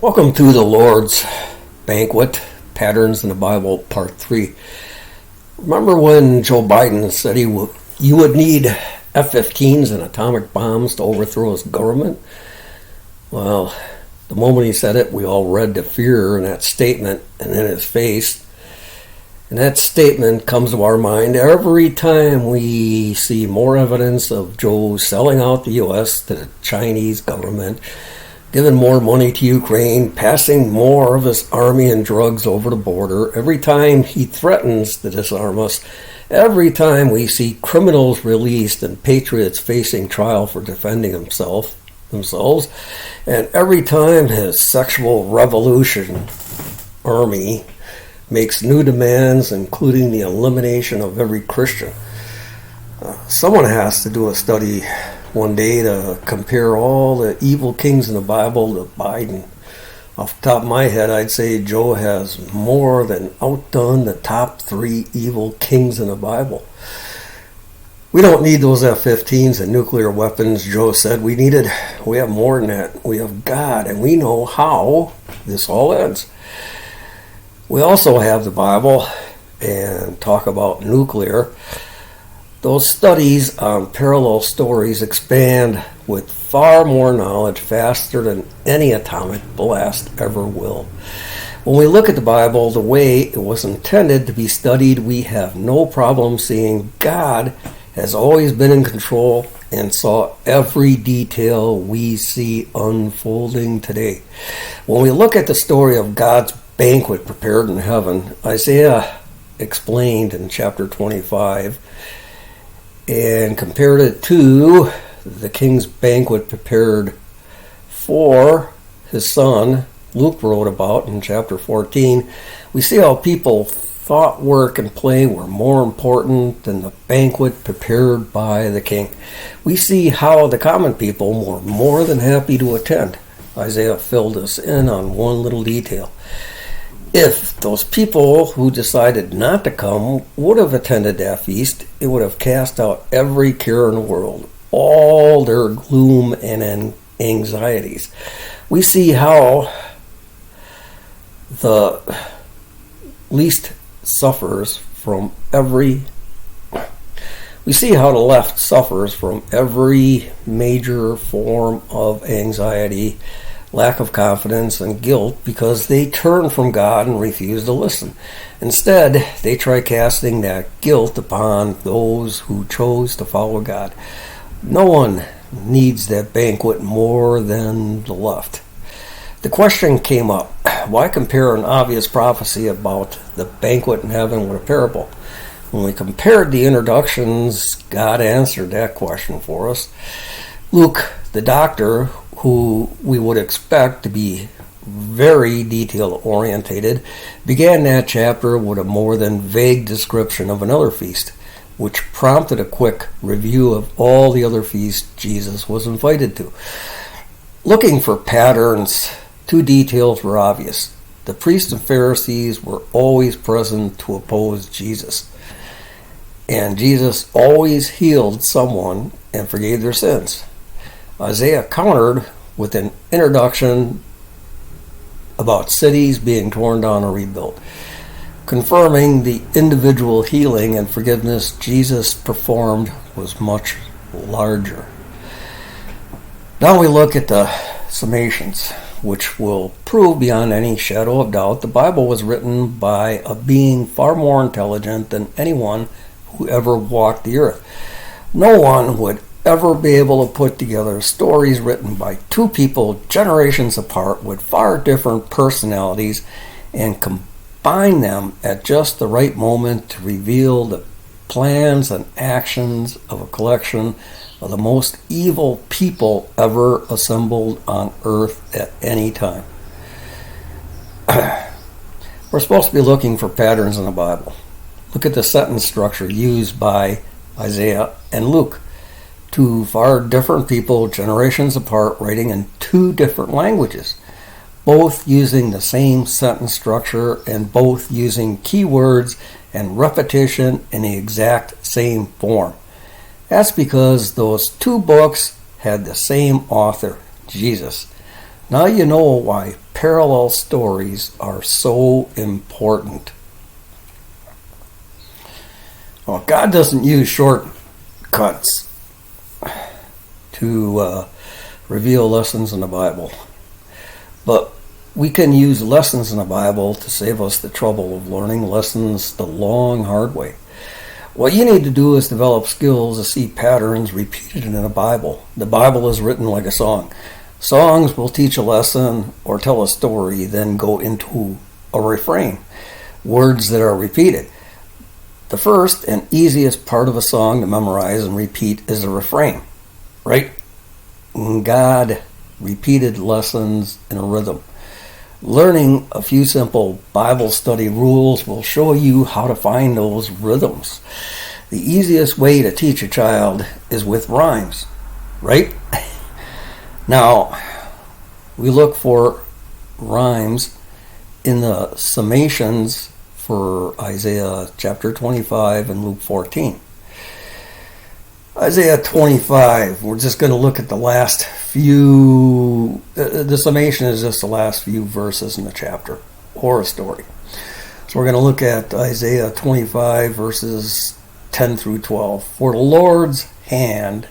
Welcome to the Lord's Banquet, Patterns in the Bible, Part 3. Remember when Joe Biden said you would need F-15s and atomic bombs to overthrow his government? Well, the moment he said it, we all read the fear in that statement and in his face. And that statement comes to our mind every time we see more evidence of Joe selling out the U.S. to the Chinese government, giving more money to Ukraine, passing more of his army and drugs over the border, every time he threatens to disarm us, every time we see criminals released and patriots facing trial for defending themselves, and every time his sexual revolution army makes new demands, including the elimination of every Christian. Someone has to do a study one day to compare all the evil kings in the Bible to Biden. Off the top of my head, I'd say Joe has more than outdone the top 3 evil kings in the Bible. We don't need those F-15s and nuclear weapons, Joe said. We have more than that. We have God, and we know how this all ends. We also have the Bible and talk about nuclear. Those studies on parallel stories expand with far more knowledge faster than any atomic blast ever will. When we look at the Bible the way it was intended to be studied, we have no problem seeing God has always been in control and saw every detail we see unfolding today. When we look at the story of God's banquet prepared in heaven, Isaiah explained in chapter 25 and compared it to the king's banquet prepared for his son, Luke wrote about in chapter 14, we see how people thought work and play were more important than the banquet prepared by the king. We see how the common people were more than happy to attend. Isaiah filled us in on one little detail. If those people who decided not to come would have attended that feast, it would have cast out every care in the world, all their gloom and anxieties. We see how the left suffers from every major form of anxiety, lack of confidence, and guilt because they turn from God and refuse to listen. Instead, they try casting that guilt upon those who chose to follow God. No one needs that banquet more than the left. The question came up, why compare an obvious prophecy about the banquet in heaven with a parable? When we compared the introductions, God answered that question for us. Luke, the doctor, who we would expect to be very detail-orientated, began that chapter with a more than vague description of another feast, which prompted a quick review of all the other feasts Jesus was invited to. Looking for patterns, 2 details were obvious. The priests and Pharisees were always present to oppose Jesus, and Jesus always healed someone and forgave their sins. Isaiah countered with an introduction about cities being torn down or rebuilt, confirming the individual healing and forgiveness Jesus performed was much larger. Now we look at the summations, which will prove beyond any shadow of doubt the Bible was written by a being far more intelligent than anyone who ever walked the earth. No one would ever be able to put together stories written by 2 people generations apart with far different personalities and combine them at just the right moment to reveal the plans and actions of a collection of the most evil people ever assembled on earth at any time. We're supposed to be looking for patterns in the Bible. Look at the sentence structure used by Isaiah and Luke. 2 far different people, generations apart, writing in 2 different languages, both using the same sentence structure and both using keywords and repetition in the exact same form. That's because those 2 books had the same author, Jesus. Now you know why parallel stories are so important. Well, God doesn't use shortcuts to reveal lessons in the Bible, but we can use lessons in the Bible to save us the trouble of learning lessons the long, hard way. What you need to do is develop skills to see patterns repeated in the Bible. The Bible is written like a song. Songs will teach a lesson or tell a story, then go into a refrain, words that are repeated. The first and easiest part of a song to memorize and repeat is the refrain, right? God repeated lessons in a rhythm. Learning a few simple Bible study rules will show you how to find those rhythms. The easiest way to teach a child is with rhymes, right? Now, we look for rhymes in the summations for Isaiah chapter 25 and Luke 14. Isaiah 25, we're just going to look at the last few, the summation is just the last few verses in the chapter, or a story. So we're going to look at Isaiah 25, verses 10 through 12. For the Lord's hand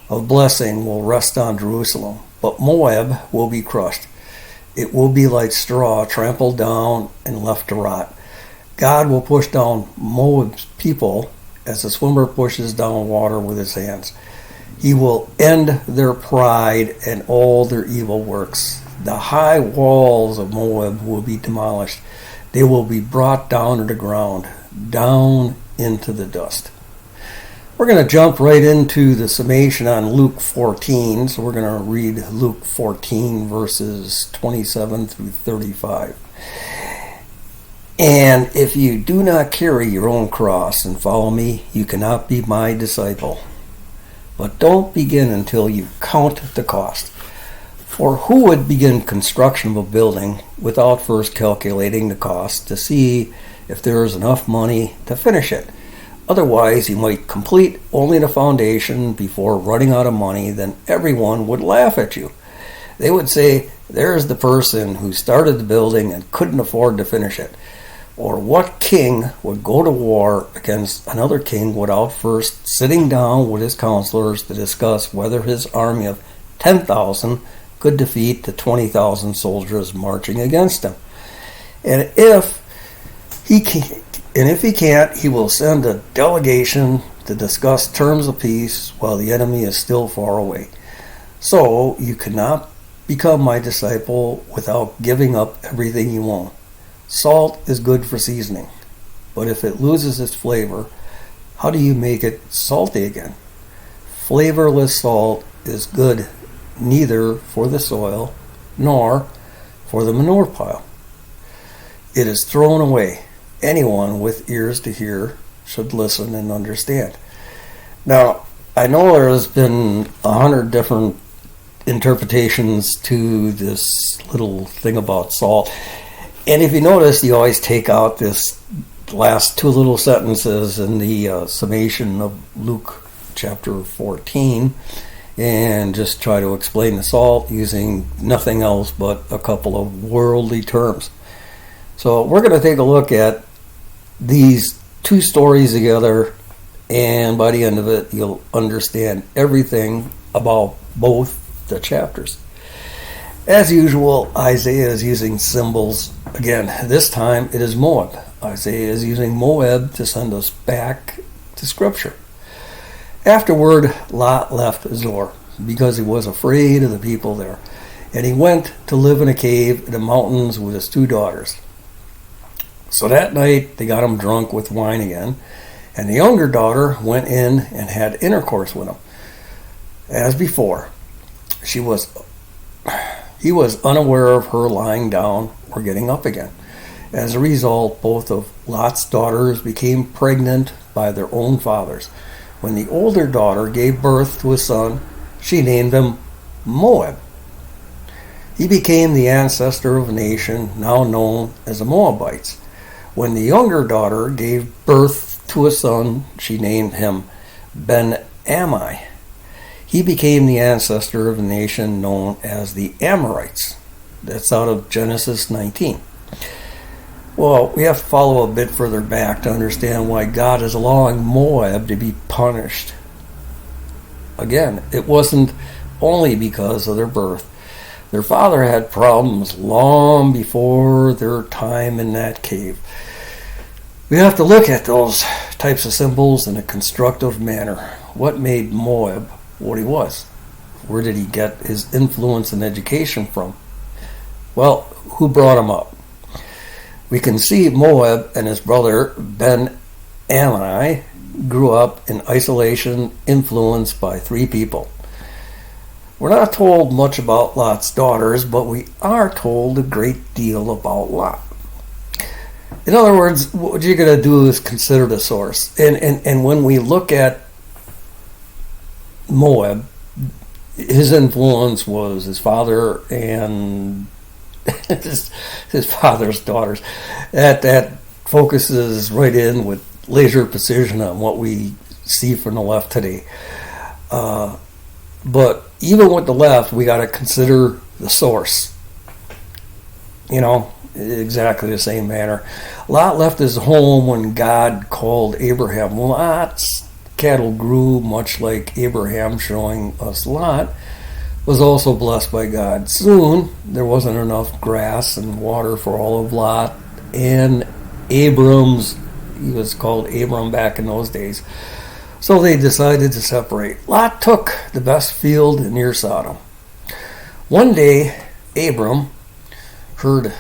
of blessing will rest on Jerusalem, but Moab will be crushed. It will be like straw trampled down and left to rot. God will push down Moab's people as a swimmer pushes down water with his hands. He will end their pride and all their evil works. The high walls of Moab will be demolished. They will be brought down to the ground, down into the dust. We're going to jump right into the summation on Luke 14. So we're going to read Luke 14, verses 27 through 35. And if you do not carry your own cross and follow me, you cannot be my disciple. But don't begin until you count the cost. For who would begin construction of a building without first calculating the cost to see if there is enough money to finish it? Otherwise, you might complete only the foundation before running out of money, then everyone would laugh at you. They would say, "There's the person who started the building and couldn't afford to finish it." Or what king would go to war against another king without first sitting down with his counselors to discuss whether his army of 10,000 could defeat the 20,000 soldiers marching against him? And if he can't, he will send a delegation to discuss terms of peace while the enemy is still far away. So you cannot become my disciple without giving up everything you own. Salt is good for seasoning, but if it loses its flavor, how do you make it salty again? Flavorless salt is good neither for the soil nor for the manure pile. It is thrown away. Anyone with ears to hear should listen and understand. Now, I know there has been 100 different interpretations to this little thing about salt. And if you notice, you always take out this last two little sentences in the summation of Luke chapter 14 and just try to explain the salt using nothing else but a couple of worldly terms. So we're going to take a look at these two stories together, and by the end of it, you'll understand everything about both the chapters. As usual, Isaiah is using symbols. Again, this time it is Moab. Isaiah is using Moab to send us back to Scripture. Afterward, Lot left Zoar because he was afraid of the people there, and he went to live in a cave in the mountains with his two daughters. So that night they got him drunk with wine again, and the younger daughter went in and had intercourse with him. As before, he was unaware of her lying down or getting up again. As a result, both of Lot's daughters became pregnant by their own fathers. When the older daughter gave birth to a son, she named him Moab. He became the ancestor of a nation now known as the Moabites. When the younger daughter gave birth to a son, she named him Ben-Ammi. He became the ancestor of a nation known as the Amorites. That's out of Genesis 19. Well, we have to follow a bit further back to understand why God is allowing Moab to be punished. Again, it wasn't only because of their birth. Their father had problems long before their time in that cave. We have to look at those types of symbols in a constructive manner. What made Moab what he was? Where did he get his influence and education from? Well, who brought him up? We can see Moab and his brother Ben-Ammi grew up in isolation, influenced by three people. We're not told much about Lot's daughters, but we are told a great deal about Lot. In other words, what you're going to do is consider the source. And when we look at Moab, his influence was his father and his father's daughters. That focuses right in with laser precision on what we see from the left today. But even with the left, we got to consider the source. Exactly the same manner. Lot left his home when God called Abraham. Lot's cattle grew much like Abraham, showing us Lot was also blessed by God. Soon, there wasn't enough grass and water for all of Lot and he was called Abram back in those days. So they decided to separate. Lot took the best field near Sodom. One day, Abram heard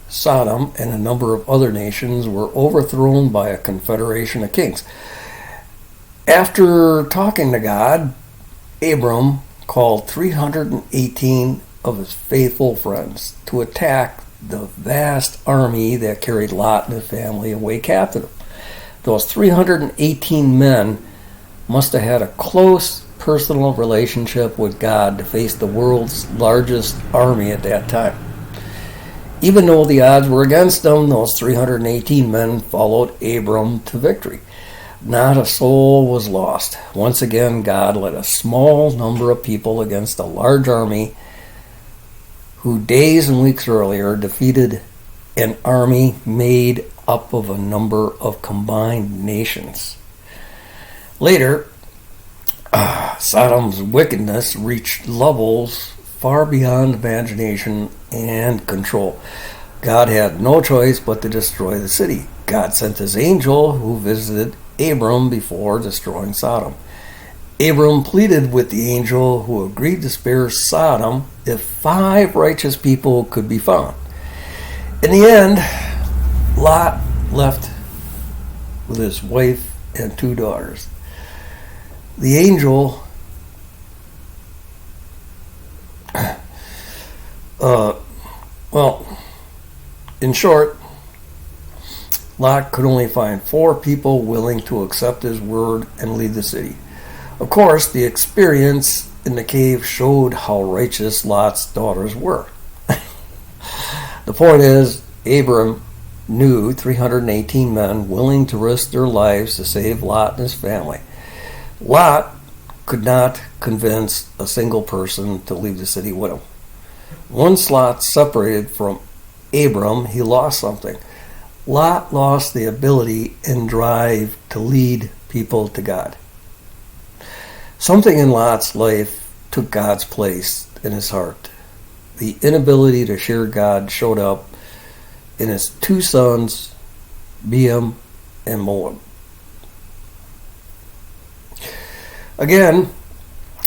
Sodom and a number of other nations were overthrown by a confederation of kings. After talking to God, Abram called 318 of his faithful friends to attack the vast army that carried Lot and his family away captive. Those 318 men must have had a close personal relationship with God to face the world's largest army at that time. Even though the odds were against them, those 318 men followed Abram to victory. Not a soul was lost. Once again, God led a small number of people against a large army who days and weeks earlier defeated an army made up of a number of combined nations. Later, Sodom's wickedness reached levels far beyond imagination and control. God had no choice but to destroy the city. God sent his angel who visited Abram before destroying Sodom. Abram pleaded with the angel who agreed to spare Sodom if 5 righteous people could be found. In the end, Lot left with his wife and 2 daughters. The angel in short, Lot could only find 4 people willing to accept his word and leave the city. Of course, the experience in the cave showed how righteous Lot's daughters were. The point is, Abram knew 318 men willing to risk their lives to save Lot and his family. Lot could not convince a single person to leave the city with him. Once Lot separated from Abram, he lost something. Lot lost the ability and drive to lead people to God. Something in Lot's life took God's place in his heart. The inability to share God showed up in his 2 sons, Beam and Moab. Again,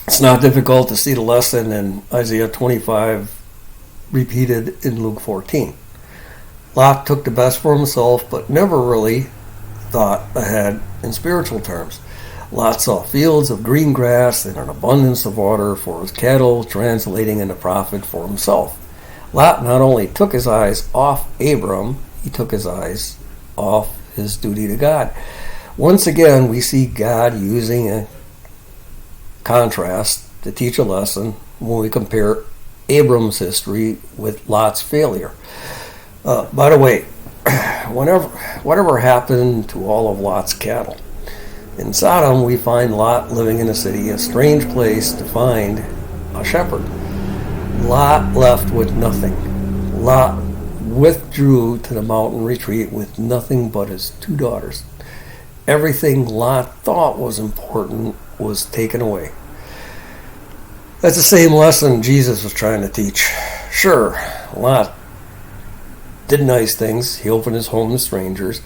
it's not difficult to see the lesson in Isaiah 25 repeated in Luke 14. Lot took the best for himself, but never really thought ahead in spiritual terms. Lot saw fields of green grass and an abundance of water for his cattle, translating into profit for himself. Lot not only took his eyes off Abram, he took his eyes off his duty to God. Once again, we see God using a contrast to teach a lesson when we compare Abram's history with Lot's failure. By the way, whatever happened to all of Lot's cattle? In Sodom, we find Lot living in a city, a strange place to find a shepherd. Lot left with nothing. Lot withdrew to the mountain retreat with nothing but his 2 daughters. Everything Lot thought was important was taken away. That's the same lesson Jesus was trying to teach. Sure, Lot did nice things. He opened his home to strangers,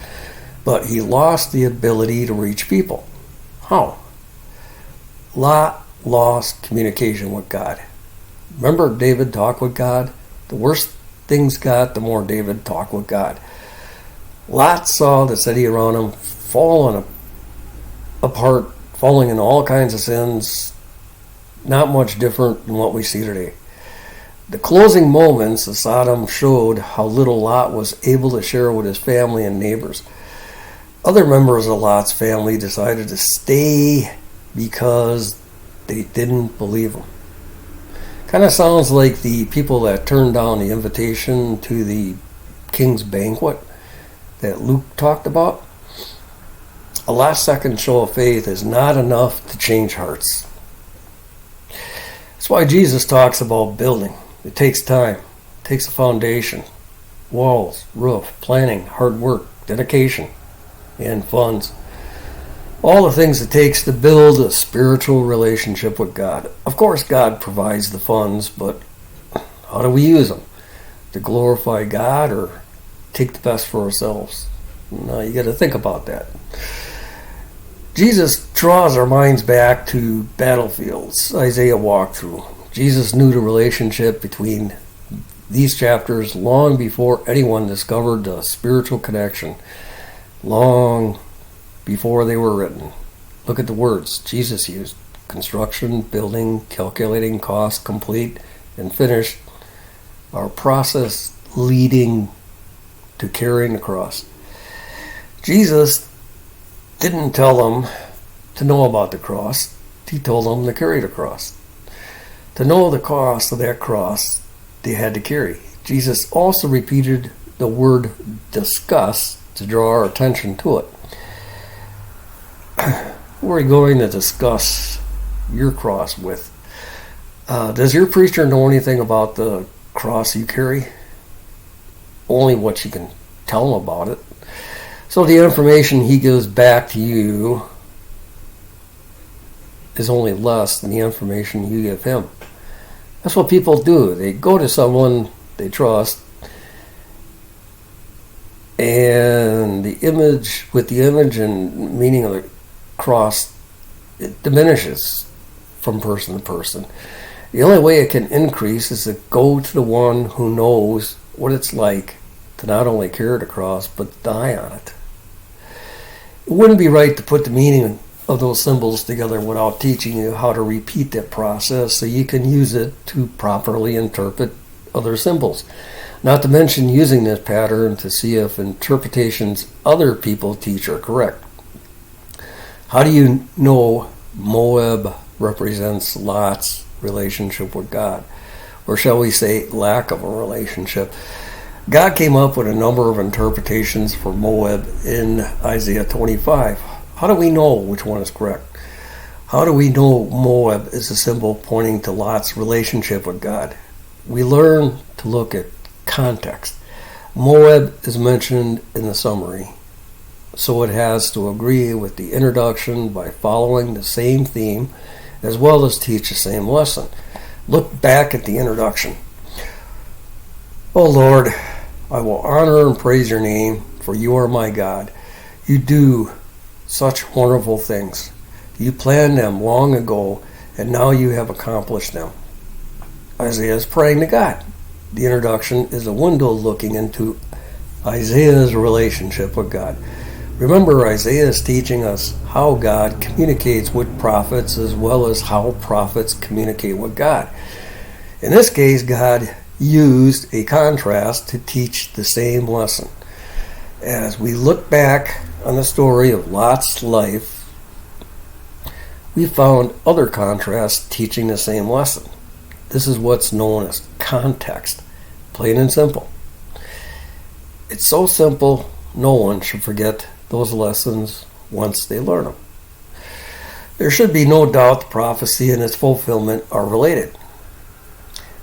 but he lost the ability to reach people. How? Lot lost communication with God. Remember David talked with God? The worse things got, the more David talked with God. Lot saw the city around him falling apart, falling into all kinds of sins, not much different than what we see today. The closing moments of Sodom showed how little Lot was able to share with his family and neighbors. Other members of Lot's family decided to stay because they didn't believe him. Kind of sounds like the people that turned down the invitation to the king's banquet that Luke talked about. A last-second show of faith is not enough to change hearts. That's why Jesus talks about building. It takes time. It takes a foundation, walls, roof, planning, hard work, dedication, and funds. All the things it takes to build a spiritual relationship with God. Of course, God provides the funds, but how do we use them? To glorify God or take the best for ourselves? Now, you got to think about that. Jesus draws our minds back to battlefields Isaiah walked through. Jesus knew the relationship between these chapters long before anyone discovered the spiritual connection, long before they were written. Look at the words Jesus used: construction, building, calculating cost, complete, and finished. Our process leading to carrying the cross. Jesus didn't tell them to know about the cross. He told them to carry the cross. To know the cost of that cross, they had to carry. Jesus also repeated the word discuss to draw our attention to it. Who are you going to discuss your cross with? Does your preacher know anything about the cross you carry? Only what you can tell him about it. So the information he gives back to you is only less than the information you give him. That's what people do. They go to someone they trust, and the image and meaning of the cross, it diminishes from person to person. The only way it can increase is to go to the one who knows what it's like to not only carry the cross, but die on it. It wouldn't be right to put the meaning of those symbols together without teaching you how to repeat that process so you can use it to properly interpret other symbols. Not to mention using this pattern to see if interpretations other people teach are correct. How do you know Moab represents Lot's relationship with God? Or shall we say lack of a relationship? God came up with a number of interpretations for Moab in Isaiah 25. How do we know which one is correct? How do we know Moab is a symbol pointing to Lot's relationship with God? We learn to look at context. Moab is mentioned in the summary, so it has to agree with the introduction by following the same theme as well as teach the same lesson. Look back at the introduction. O Lord, I will honor and praise your name, for you are my God. You do such wonderful things. You planned them long ago, and now you have accomplished them. Isaiah is praying to God. The introduction is a window looking into Isaiah's relationship with God. Remember, Isaiah is teaching us how God communicates with prophets as well as how prophets communicate with God. In this case, God used a contrast to teach the same lesson. As we look back on the story of Lot's life, we found other contrasts teaching the same lesson. This is what's known as context, plain and simple. It's so simple, no one should forget those lessons once they learn them. There should be no doubt the prophecy and its fulfillment are related.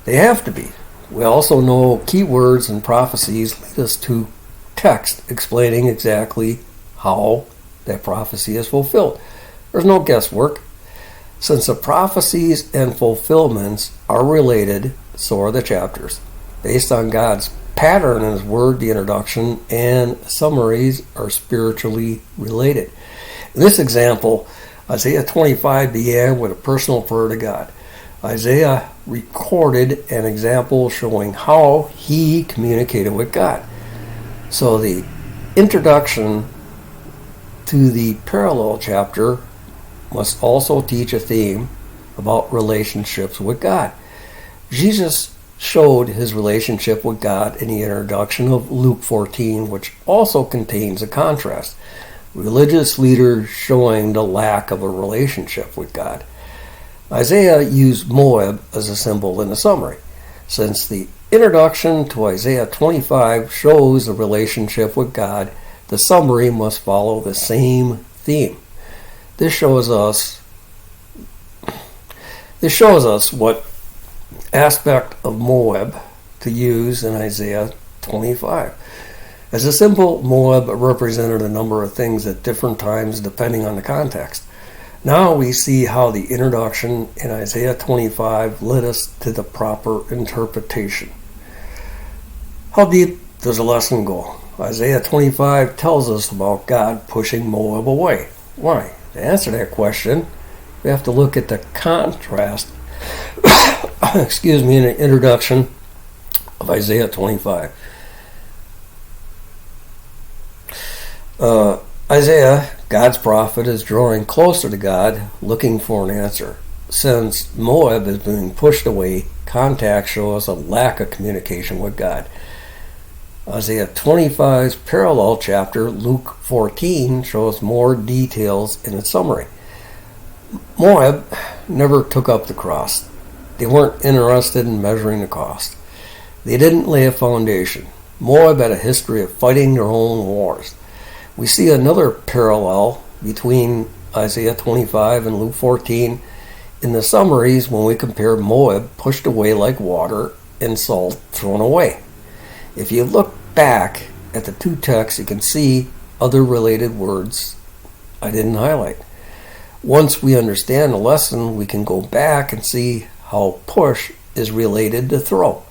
They have to be. We also know keywords and prophecies lead us to text explaining exactly how that prophecy is fulfilled. There's no guesswork. Since the prophecies and fulfillments are related, so are the chapters. Based on God's pattern in His Word, the introduction and summaries are spiritually related. In this example, Isaiah 25 began with a personal prayer to God. Isaiah recorded an example showing how he communicated with God. So the introduction to the parallel chapter must also teach a theme about relationships with God. Jesus showed his relationship with God in the introduction of Luke 14, which also contains a contrast. Religious leaders showing the lack of a relationship with God. Isaiah used Moab as a symbol in the summary. Since the introduction to Isaiah 25 shows the relationship with God, the summary must follow the same theme. This shows us what aspect of Moab to use in Isaiah 25. As a symbol, Moab represented a number of things at different times depending on the context. Now we see how the introduction in Isaiah 25 led us to the proper interpretation. How deep does the lesson go? Isaiah 25 tells us about God pushing Moab away. Why? To answer that question, we have to look at the contrast in the introduction of Isaiah 25. Isaiah, God's prophet, is drawing closer to God, looking for an answer. Since Moab is being pushed away, contact shows a lack of communication with God. Isaiah 25's parallel chapter, Luke 14, shows more details in its summary. Moab never took up the cross. They weren't interested in measuring the cost. They didn't lay a foundation. Moab had a history of fighting their own wars. We see another parallel between Isaiah 25 and Luke 14 in the summaries when we compare Moab pushed away like water and salt thrown away. If you look back at the two texts, you can see other related words I didn't highlight. Once we understand the lesson, we can go back and see how push is related to throw.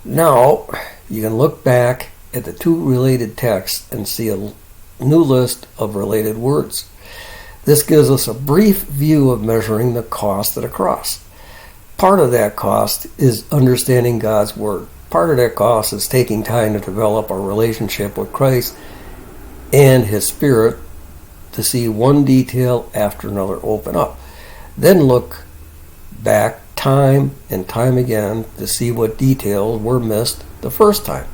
Now, you can look back at the two related texts and see a new list of related words. This gives us a brief view of measuring the cost of the cross. Part of that cost is understanding God's Word. Part of that cost is taking time to develop our relationship with Christ and His Spirit to see one detail after another open up. Then look back time and time again to see what details were missed the first time.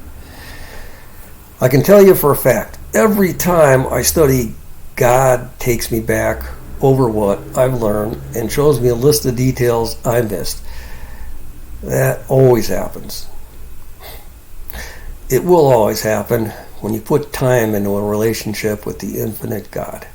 I can tell you for a fact, every time I study, God takes me back over what I've learned and shows me a list of details I missed. That always happens. It will always happen when you put time into a relationship with the infinite God.